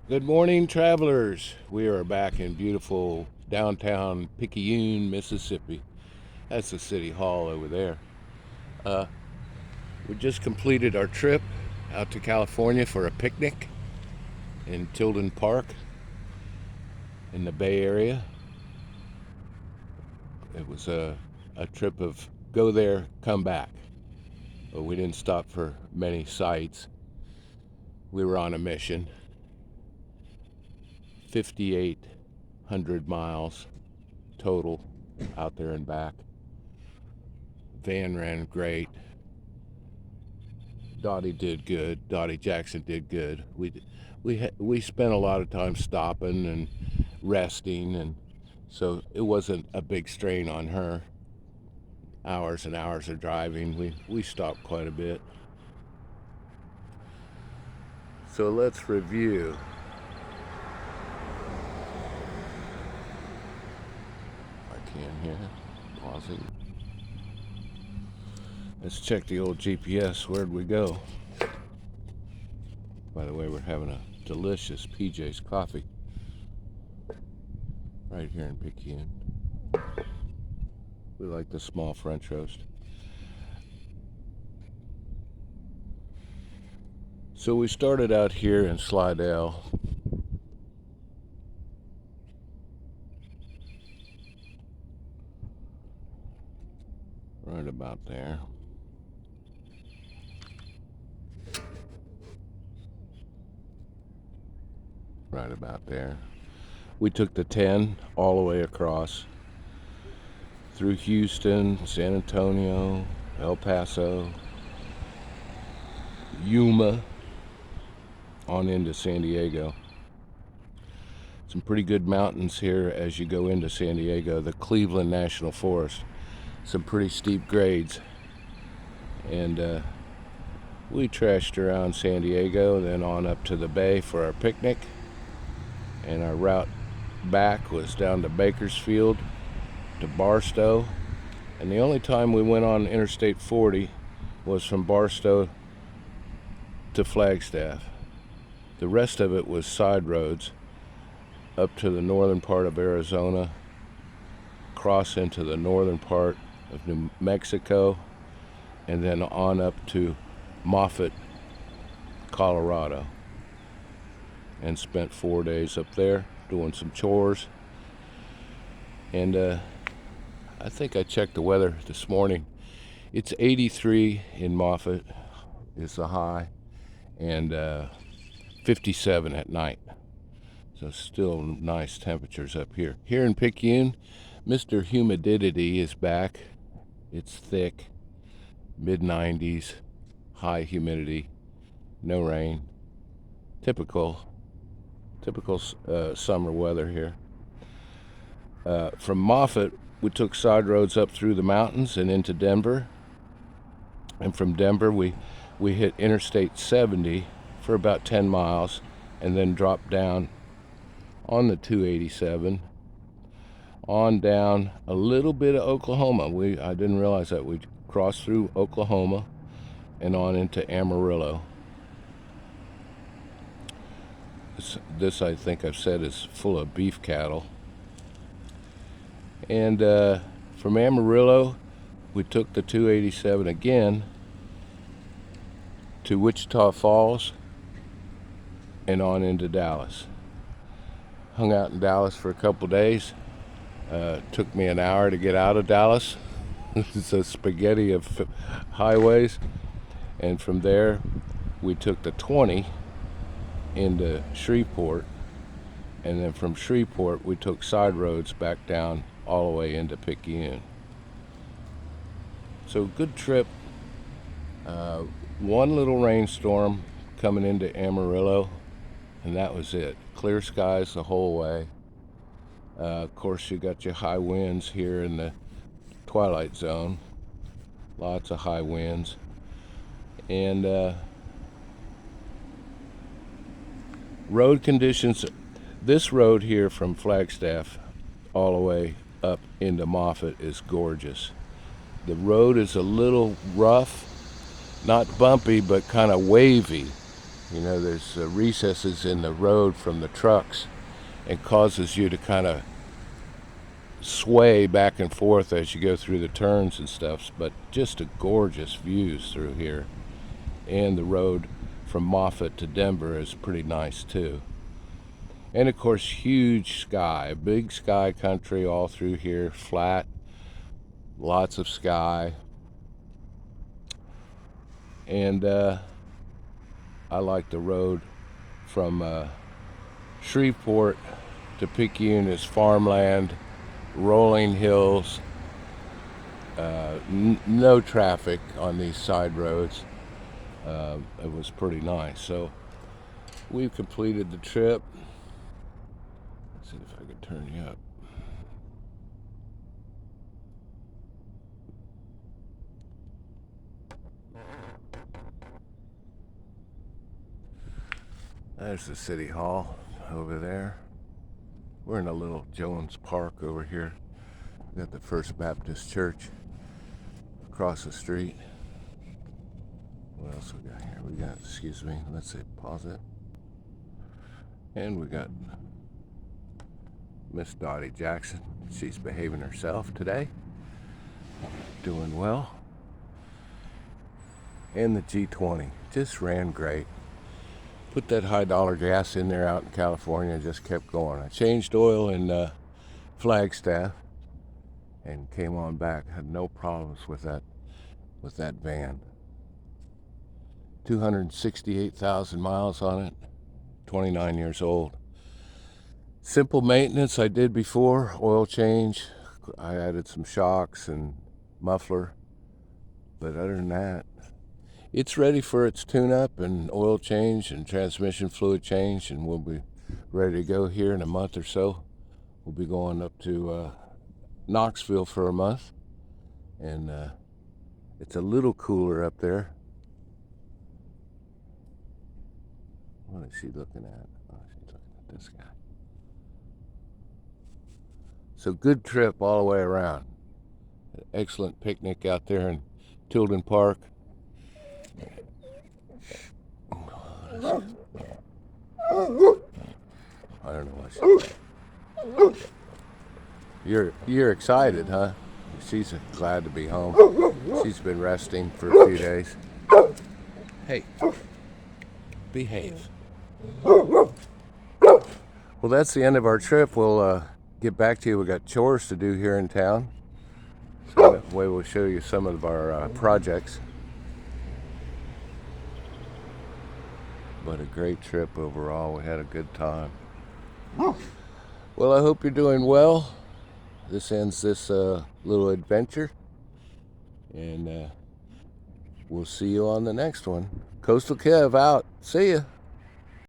Good morning, travelers. We are back in beautiful downtown Picayune, Mississippi. That's the city hall over there. Uh, we just completed our trip out to California for a picnic in Tilden Park in the Bay Area. It was a trip of go there, come back. But we didn't stop for many sites. We were on a mission. 5,800 miles total out there and back. Van ran great. Dottie did good. Dottie Jackson did good. We spent a lot of time stopping and resting, and so it wasn't a big strain on her. Hours and hours of driving. We stopped quite a bit. So let's review. I can hear. Pausing. Let's check the old GPS. Where'd we go? By the way, we're having a delicious PJ's coffee right here in Picayune. We like the small French roast. So we started out here in Slidell. Right about there. Right about there. We took the 10 all the way across through Houston, San Antonio, El Paso, Yuma, on into San Diego. Some pretty good mountains here as you go into San Diego. The Cleveland National Forest. Some pretty steep grades. And we trashed around San Diego, then on up to the bay for our picnic. And our route back was down to Bakersfield to Barstow. And the only time we went on Interstate 40 was from Barstow to Flagstaff. The rest of it was side roads up to the northern part of Arizona, cross into the northern part of New Mexico, and then on up to Moffett, Colorado. And spent 4 days up there doing some chores. And I think I checked the weather this morning. It's 83 in Moffett is the high, and 57 at night. So still nice temperatures up here. Here in Picayune, Mr. Humidity is back. It's thick, mid-90s, high humidity, no rain. Typical summer weather here. From Moffett, we took side roads up through the mountains and into Denver. And from Denver, we hit Interstate 70 for about 10 miles and then dropped down on the 287 on down a little bit of Oklahoma. I didn't realize that. We crossed through Oklahoma and on into Amarillo. This I think I've said is full of beef cattle. And from Amarillo, we took the 287 again to Wichita Falls and on into Dallas. Hung out in Dallas for a couple days. Took me an hour to get out of Dallas. It's a spaghetti of highways. And from there, we took the 20 into Shreveport, and then from Shreveport we took side roads back down all the way into Picayune. So good trip. One little rainstorm coming into Amarillo, and that was it. Clear skies the whole way. Of course, you got your high winds here in the twilight zone. Lots of high winds. And road conditions, this road here from Flagstaff all the way up into Moffett is gorgeous. The road is a little rough, not bumpy, but kind of wavy. You know, there's recesses in the road from the trucks and causes you to kind of sway back and forth as you go through the turns and stuff. But just a gorgeous views through here. And the road from Moffett to Denver is pretty nice too. And of course, huge sky, big sky country all through here, flat, lots of sky. And I like the road from Shreveport to Picayune is farmland, rolling hills, no traffic on these side roads. It was pretty nice. So we've completed the trip. Let's see if I can turn you up. There's the city hall over there. We're in a little Jones Park over here. We got the First Baptist Church across the street. What else we got here? We got, excuse me, let's see, pause it. And we got Miss Dottie Jackson. She's behaving herself today. Doing well. And the G20 just ran great. Put that high dollar gas in there out in California and just kept going. I changed oil in Flagstaff and came on back. Had no problems with that van. 268,000 miles on it. 29 years old. Simple maintenance I did before. Oil change. I added some shocks and muffler. But other than that, it's ready for its tune-up and oil change and transmission fluid change, and we'll be ready to go here in a month or so. We'll be going up to Knoxville for a month, and it's a little cooler up there. What is she looking at? Oh, she's looking at this guy. So good trip all the way around. An excellent picnic out there in Tilden Park. I don't know what You're excited, huh? She's glad to be home. She's been resting for a few days. Hey, behave. Well, that's the end of our trip. We'll get back to you. We got chores to do here in town. So that way we'll show you some of our projects. But a great trip overall. We had a good time. Well, I hope you're doing well. This ends this little adventure. And we'll see you on the next one. Coastal Kev out. See ya.